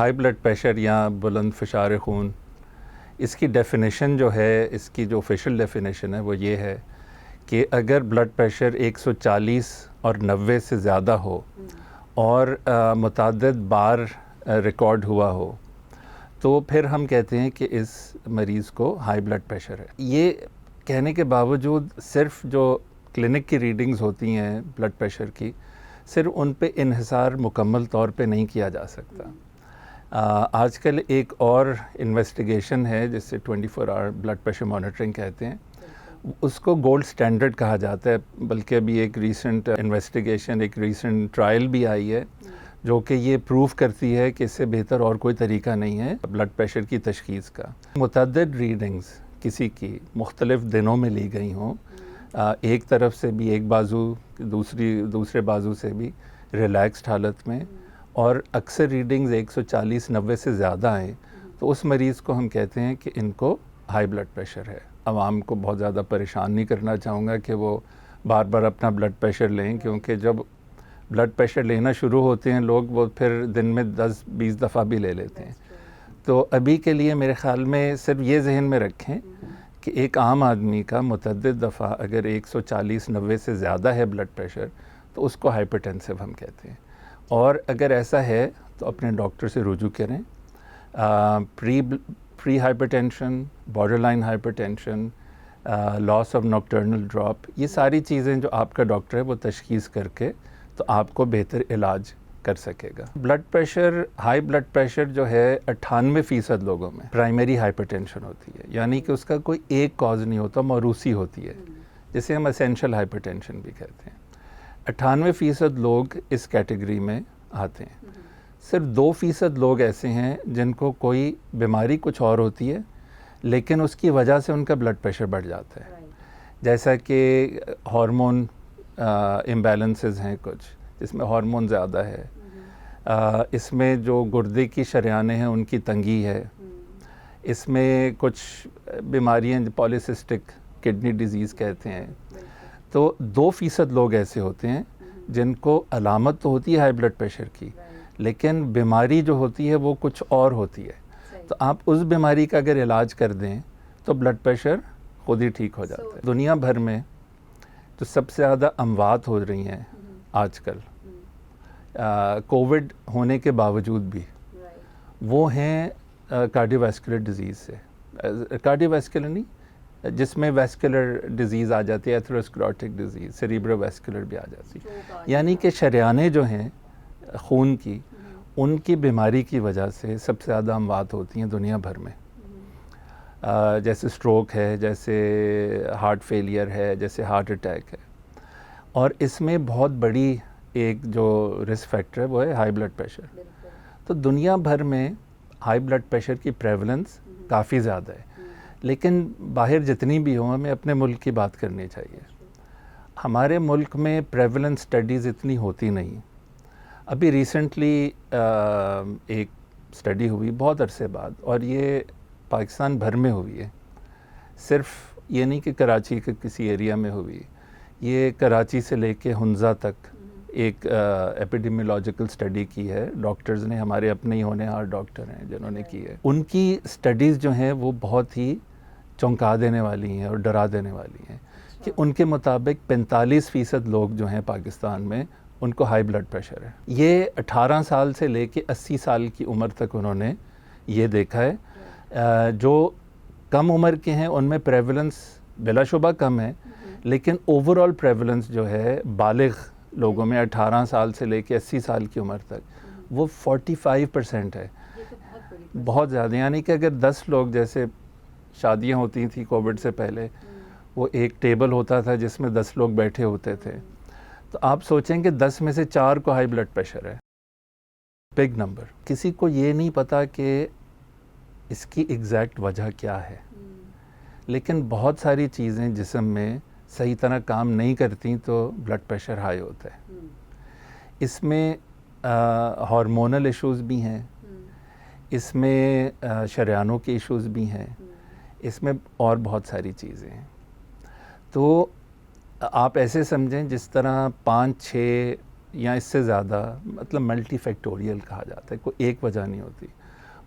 High blood pressure या बुलंद फ़िशार खून, इसकी डेफिनेशन जो है, इसकी जो ऑफिशियल डेफिनेशन है वो ये है कि अगर ब्लड प्रेशर 140 और 90 से ज़्यादा हो और मुतअद्दिद बार रिकॉर्ड हुआ हो, तो फिर हम कहते हैं कि इस मरीज़ को हाई ब्लड प्रेशर है। ये कहने के बावजूद सिर्फ जो क्लिनिक की रीडिंग्स होती हैं ब्लड प्रेशर की, सिर्फ उन पे इन्हिसार मुकम्मल तौर पे नहीं किया जा सकता। आजकल एक और इन्वेस्टिगेशन है जिसे 24 आवर ब्लड प्रेशर मॉनिटरिंग कहते हैं, उसको गोल्ड स्टैंडर्ड कहा जाता है। बल्कि अभी एक रीसेंट इन्वेस्टिगेशन, एक रीसेंट ट्रायल भी आई है जो कि ये प्रूव करती है कि इससे बेहतर और कोई तरीका नहीं है ब्लड प्रेशर की तशख़ीस का। मुतअद्दिद रीडिंग्स किसी की मुख्तलिफ़ दिनों में ली गई हों, एक तरफ से भी, एक बाजू दूसरे बाजू से भी रिलैक्स्ड हालत में, और अक्सर रीडिंग्स 140-90 से ज़्यादा आएँ, तो उस मरीज़ को हम कहते हैं कि इनको हाई ब्लड प्रेशर है। आवाम को बहुत ज़्यादा परेशान नहीं करना चाहूँगा कि वो बार बार अपना ब्लड प्रेशर लें, क्योंकि जब ब्लड प्रेशर लेना शुरू होते हैं लोग, वो फिर दिन में 10-20 दफ़ा भी ले लेते हैं। तो अभी के लिए मेरे ख़्याल में सिर्फ ये जहन में रखें कि एक आम आदमी का मुतअद्दिद दफ़ा अगर 140-90 से ज़्यादा है ब्लड प्रेशर, तो उसको हाइपरटेंसिव हम कहते हैं। और अगर ऐसा है तो अपने डॉक्टर से रुजू करें। Pre hypertension, borderline hypertension, loss of nocturnal drop, ये सारी चीज़ें जो आपका डॉक्टर है वो तशख़ीस करके तो आपको बेहतर इलाज कर सकेगा। Blood pressure, high blood pressure जो है 98% लोगों में प्राइमरी हाइपरटेंशन होती है, यानी कि उसका कोई एक कॉज नहीं होता, मौरूसी होती है, जिसे हम एसेंशियल हाइपरटेंशन भी कहते हैं। 98% लोग इस कैटेगरी में आते हैं। सिर्फ 2% लोग ऐसे हैं जिनको कोई बीमारी कुछ और होती है लेकिन उसकी वजह से उनका ब्लड प्रेशर बढ़ जाता है। जैसा कि हार्मोन इम्बैलेंसेस हैं कुछ, जिसमें हार्मोन ज़्यादा है, इसमें जो गुर्दे की शरियानें हैं उनकी तंगी है, इसमें कुछ बीमारियां पॉलीसिस्टिक किडनी डिजीज़ कहते हैं। तो 2% लोग ऐसे होते हैं जिनको अलामत तो होती है हाई ब्लड प्रेशर की, लेकिन बीमारी जो होती है वो कुछ और होती है। तो आप उस बीमारी का अगर इलाज कर दें तो ब्लड प्रेशर खुद ही ठीक हो जाता है। दुनिया भर में तो सबसे ज़्यादा अमवात हो रही हैं आजकल कोविड होने के बावजूद भी, वो हैं कार्डियोवैस्कुलर डिज़ीज़ से। कार्डियोवैस्कुलर नहीं, जिसमें वैस्कुलर डिज़ीज़ आ जाती है, एथेरोस्क्लेरोटिक डिज़ीज़, सेरिब्रोवैस्कुलर भी आ जाती है, यानी कि शरियानें जो हैं खून की, उनकी बीमारी की वजह से सबसे ज़्यादा अमवात होती हैं दुनिया भर में। जैसे स्ट्रोक है, जैसे हार्ट फेलियर है, जैसे हार्ट अटैक है। और इसमें बहुत बड़ी एक जो रिस्क फैक्टर है वो है हाई ब्लड प्रेशर। तो दुनिया भर में हाई ब्लड प्रेशर की प्रेवलेंस काफ़ी ज़्यादा है, लेकिन बाहर जितनी भी हो, हमें अपने मुल्क की बात करनी चाहिए। हमारे मुल्क में प्रेवलेंस स्टडीज़ इतनी होती नहीं। अभी रिसेंटली एक स्टडी हुई बहुत अरसे बाद, और ये पाकिस्तान भर में हुई है, सिर्फ ये नहीं कि कराची के किसी एरिया में हुई, ये कराची से लेके हुंजा तक एक एपिडेमियोलॉजिकल स्टडी की है। डॉक्टर्स ने, हमारे अपने ही होनहार डॉक्टर हैं जिन्होंने की है। उनकी स्टडीज़ जो हैं वो बहुत ही चौंका देने वाली हैं और डरा देने वाली हैं कि उनके मुताबिक 45% लोग जो हैं पाकिस्तान में, उनको हाई ब्लड प्रेशर है। ये 18 साल से लेके 80 साल की उम्र तक उन्होंने ये देखा है। जो कम उम्र के हैं उनमें प्रेवलेंस बिलाशुबा कम है, लेकिन ओवरऑल प्रेवलेंस जो है बालिग लोगों में 18 साल से लेके 80 साल की उम्र तक, वो 45% है। बहुत ज़्यादा, यानी कि अगर 10 लोग, जैसे शादियां होती थी कोविड से पहले, वो एक टेबल होता था जिसमें 10 लोग बैठे होते थे, तो आप सोचें कि 10 में से 4 को हाई ब्लड प्रेशर है। Big number. किसी को ये नहीं पता कि इसकी एग्जैक्ट वजह क्या है, लेकिन बहुत सारी चीज़ें जिस्म में सही तरह काम नहीं करती तो ब्लड प्रेशर हाई होता है। इसमें हार्मोनल इश्यूज़ भी हैं, इसमें शरियानों के इश्यूज़ भी हैं, इसमें और बहुत सारी चीज़ें हैं। तो आप ऐसे समझें जिस तरह 5-6 या इससे ज़्यादा, मतलब मल्टी फैक्टोरियल कहा जाता है, कोई एक वजह नहीं होती,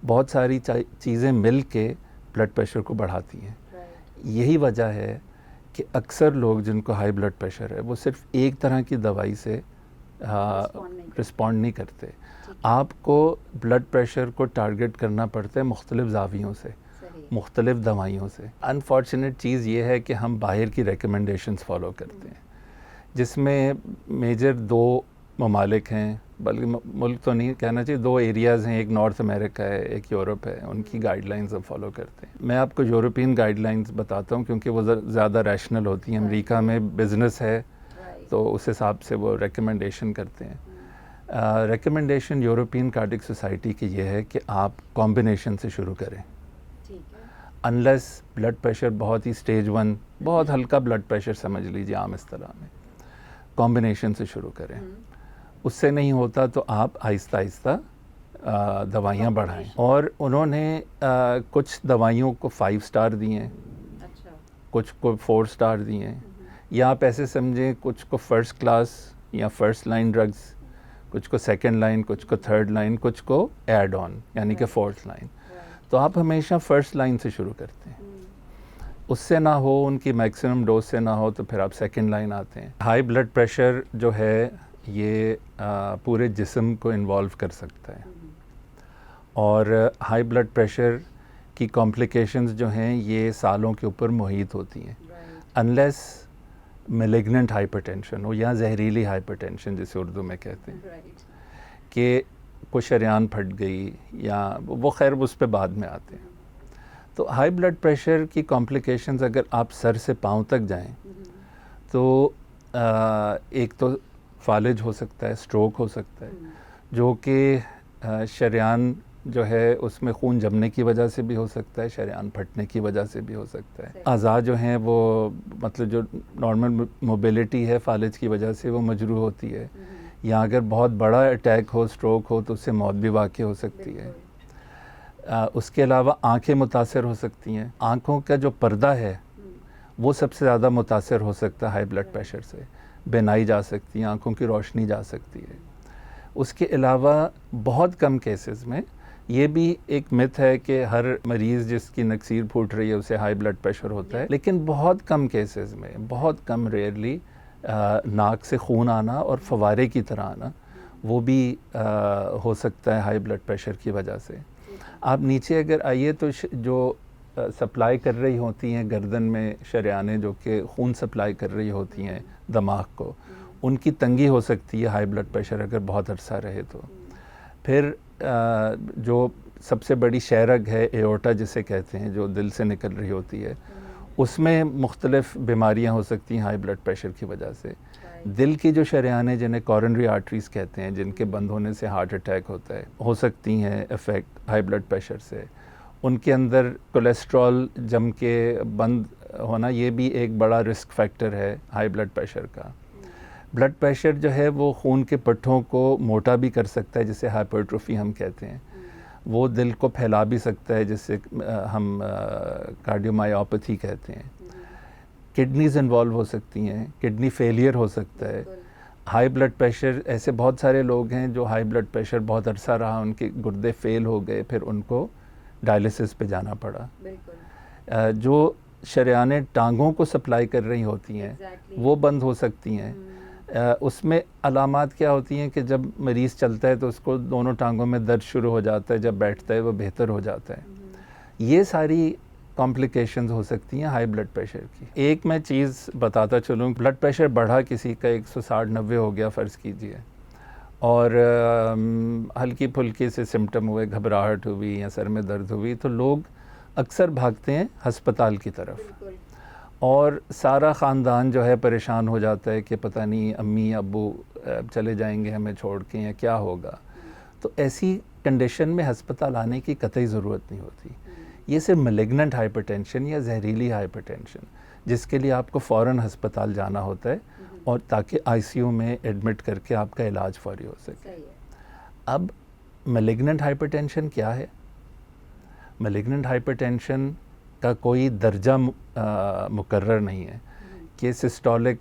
बहुत सारी चीज़ें मिल के ब्लड प्रेशर को बढ़ाती हैं। यही वजह है कि अक्सर लोग जिनको हाई ब्लड प्रेशर है वो सिर्फ एक तरह की दवाई से रिस्पॉन्ड नहीं करते। आपको ब्लड प्रेशर को टारगेट करना पड़ता है मुख्तलिफ ज़ावियों से, मुख्तलिफ दवाइयों से। अनफॉर्चुनेट चीज़ ये है कि हम बाहर की रिकमेंडेशंस फॉलो करते हैं, जिसमें मेजर 2 ममालिक हैं, बल्कि मुल्क तो नहीं कहना चाहिए, 2 एरियाज़ हैं, एक नॉर्थ अमेरिका है, एक यूरोप है, उनकी गाइडलाइंस हम फॉलो करते हैं। मैं आपको यूरोपियन गाइडलाइंस बताता हूँ क्योंकि वो ज़्यादा रैशनल होती हैं। अमेरिका में बिज़नेस है तो उस हिसाब से वो रिकमेंडेशन करते हैं। रिकमेंडेशन यूरोपियन कार्डियक सोसाइटी की ये है कि आप कॉम्बिनेशन से शुरू करें, अनलेस ब्लड प्रेशर बहुत ही स्टेज 1, बहुत हल्का ब्लड प्रेशर समझ लीजिए आम इस्तिलाह में, कॉम्बिनेशन से शुरू करें। उससे नहीं होता तो आप आहिस्ता आहिस्ता दवाइयाँ बढ़ाएं। और उन्होंने कुछ दवाइयों को 5 स्टार दिए हैं, कुछ को 4 स्टार दिए हैं, या आप ऐसे समझें कुछ को फर्स्ट क्लास या फर्स्ट लाइन ड्रग्स, कुछ को सेकंड लाइन, कुछ को थर्ड लाइन, कुछ को एड ऑन यानी कि फोर्थ लाइन। तो आप हमेशा फर्स्ट लाइन से शुरू करते हैं, उससे ना हो, उनकी मैक्सिमम डोज से ना हो तो फिर आप सेकंड लाइन आते हैं। हाई ब्लड प्रेशर जो है ये पूरे जिस्म को इन्वॉल्व कर सकता है, और हाई ब्लड प्रेशर की कॉम्प्लिकेशंस जो हैं ये सालों के ऊपर मुहित होती हैं, अनलेस मैलिग्नेंट हाइपरटेंशन हो या जहरीली हाइपरटेंशन जिसे उर्दू में कहते हैं, कि कोई शरेआन फट गई या वो, खैर उस पे बाद में आते हैं। तो हाई ब्लड प्रेशर की कॉम्प्लिकेशंस अगर आप सर से पाँव तक जाएं तो एक तो फालिज हो सकता है, स्ट्रोक हो सकता है, जो कि शरेआन जो है उसमें खून जमने की वजह से भी हो सकता है, शरेआन फटने की वजह से भी हो सकता है। अज़ा जो हैं वो, मतलब जो नॉर्मल मोबिलिटी है फालिज की वजह से वो मजरूह होती है, या अगर बहुत बड़ा अटैक हो, स्ट्रोक हो, तो उससे मौत भी वाक़ई हो सकती है। उसके अलावा आंखें मुतासर हो सकती हैं, आँखों का जो पर्दा है वो सबसे ज़्यादा मुतासर हो सकता है हाई ब्लड प्रेशर से, बेनाई जा सकती है, आँखों की रोशनी जा सकती है। उसके अलावा बहुत कम केसेस में ये भी एक मिथ है कि हर मरीज़ जिसकी नक्सीर फूट रही है उसे हाई ब्लड प्रेशर होता है, लेकिन बहुत कम केसेस में, बहुत कम, रेयरली नाक से खून आना और फवारे की तरह आना वो भी हो सकता है हाई ब्लड प्रेशर की वजह से। आप नीचे अगर आइए तो जो सप्लाई कर रही होती हैं गर्दन में शरेआनें, जो कि खून सप्लाई कर रही होती हैं दिमाग को, उनकी तंगी हो सकती है हाई ब्लड प्रेशर अगर बहुत अरसा रहे तो। फिर जो सबसे बड़ी शहरग है एओर्टा जिसे कहते हैं, जो दिल से निकल रही होती है, उसमें मुख्तलिफ बीमारियां हो सकती हैं हाई ब्लड प्रेशर की वजह से। दिल की जो शरेआनें जिन्हें कॉरोनरी आर्टरीज़ कहते हैं, जिनके बंद होने से हार्ट अटैक होता है, हो सकती हैं इफ़ेक्ट हाई ब्लड प्रेशर से। उनके अंदर कोलेस्ट्रॉल जम के बंद होना, ये भी एक बड़ा रिस्क फैक्टर है हाई ब्लड प्रेशर का। ब्लड प्रेशर जो है वो खून के पट्ठों को मोटा भी कर सकता है, जिसे हाइपरट्रोफी हम कहते हैं। वो दिल को फैला भी सकता है, जिसे हम कार्डियोमायोपैथी कहते हैं। किडनीज़ इन्वॉल्व हो सकती हैं, किडनी फेलियर हो सकता है। हाई ब्लड प्रेशर, ऐसे बहुत सारे लोग हैं जो हाई ब्लड प्रेशर बहुत अरसा रहा, उनके गुर्दे फेल हो गए, फिर उनको डायलिसिस पे जाना पड़ा। जो शरेआनें टांगों को सप्लाई कर रही होती हैं वो बंद हो सकती हैं। उसमें अलामात क्या होती हैं कि जब मरीज़ चलता है तो उसको दोनों टांगों में दर्द शुरू हो जाता है, जब बैठता है वो बेहतर हो जाता है। ये सारी कॉम्प्लिकेशंस हो सकती हैं हाई ब्लड प्रेशर की। एक मैं चीज़ बताता चलूँ, ब्लड प्रेशर बढ़ा किसी का 160-90 हो गया फ़र्ज़ कीजिए, और हल्की फुल्की से सिम्टम हुए, घबराहट हुई या सर में दर्द हुई, तो लोग अक्सर भागते हैं हस्पताल की तरफ, और सारा ख़ानदान जो है परेशान हो जाता है कि पता नहीं अम्मी अब्बू चले जाएंगे हमें छोड़ के या क्या होगा। तो ऐसी कंडीशन में हस्पताल आने की कतई ज़रूरत नहीं होती। ये सिर्फ मैलिग्नेंट हाइपरटेंशन या जहरीली हाइपरटेंशन, जिसके लिए आपको फ़ौरन हस्पताल जाना होता है, और ताकि आईसीयू में एडमिट करके आपका इलाज फौरी हो सके। अब मैलिग्नेंट हाइपरटेंशन क्या है? मैलिग्नेंट हाइपरटेंशन का कोई दर्जा मुकर्रर नहीं है कि सिस्टोलिक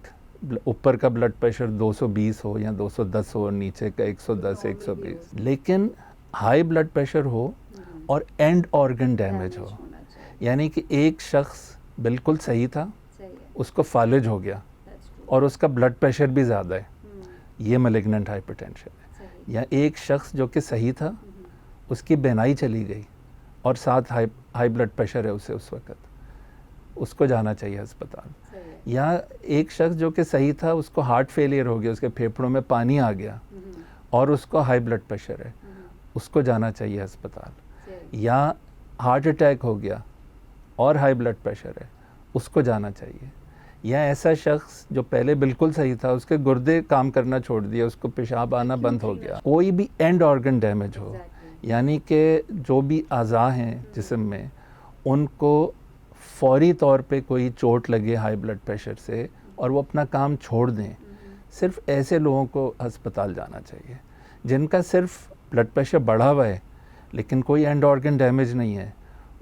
ऊपर का ब्लड प्रेशर 220 हो या 210 हो, नीचे का 110 120, लेकिन हाई ब्लड प्रेशर हो और एंड ऑर्गन डैमेज हो, यानी कि एक शख्स बिल्कुल सही था, उसको फालिज हो गया और उसका ब्लड प्रेशर भी ज़्यादा है, ये मैलिग्नेंट हाइपरटेंशन है। या एक शख्स जो कि सही था, उसकी बेनाई चली गई और साथ हाई ब्लड प्रेशर है उसे उस वक़्त, उसको जाना चाहिए अस्पताल। या एक शख्स जो कि सही था, उसको हार्ट फेलियर हो गया, उसके फेफड़ों में पानी आ गया और उसको हाई ब्लड प्रेशर है, उसको जाना चाहिए अस्पताल। या हार्ट अटैक हो गया और हाई ब्लड प्रेशर है, उसको जाना चाहिए। या ऐसा शख्स जो पहले बिल्कुल सही था, उसके गुर्दे काम करना छोड़ दिया, उसको पेशाब आना बंद हो गया, कोई भी एंड ऑर्गन डैमेज हो, यानी कि जो भी अज़ा हैं जिस्म में, उनको फौरी तौर पे कोई चोट लगे हाई ब्लड प्रेशर से और वो अपना काम छोड़ दें, सिर्फ ऐसे लोगों को अस्पताल जाना चाहिए। जिनका सिर्फ ब्लड प्रेशर बढ़ा हुआ है लेकिन कोई एंड ऑर्गन डैमेज नहीं है,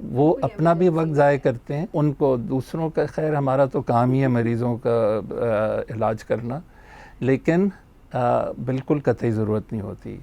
वो अपना भी वक्त ज़ाय करते हैं, उनको दूसरों का, खैर हमारा तो काम ही है मरीज़ों का इलाज करना, लेकिन बिल्कुल कतई ज़रूरत नहीं होती।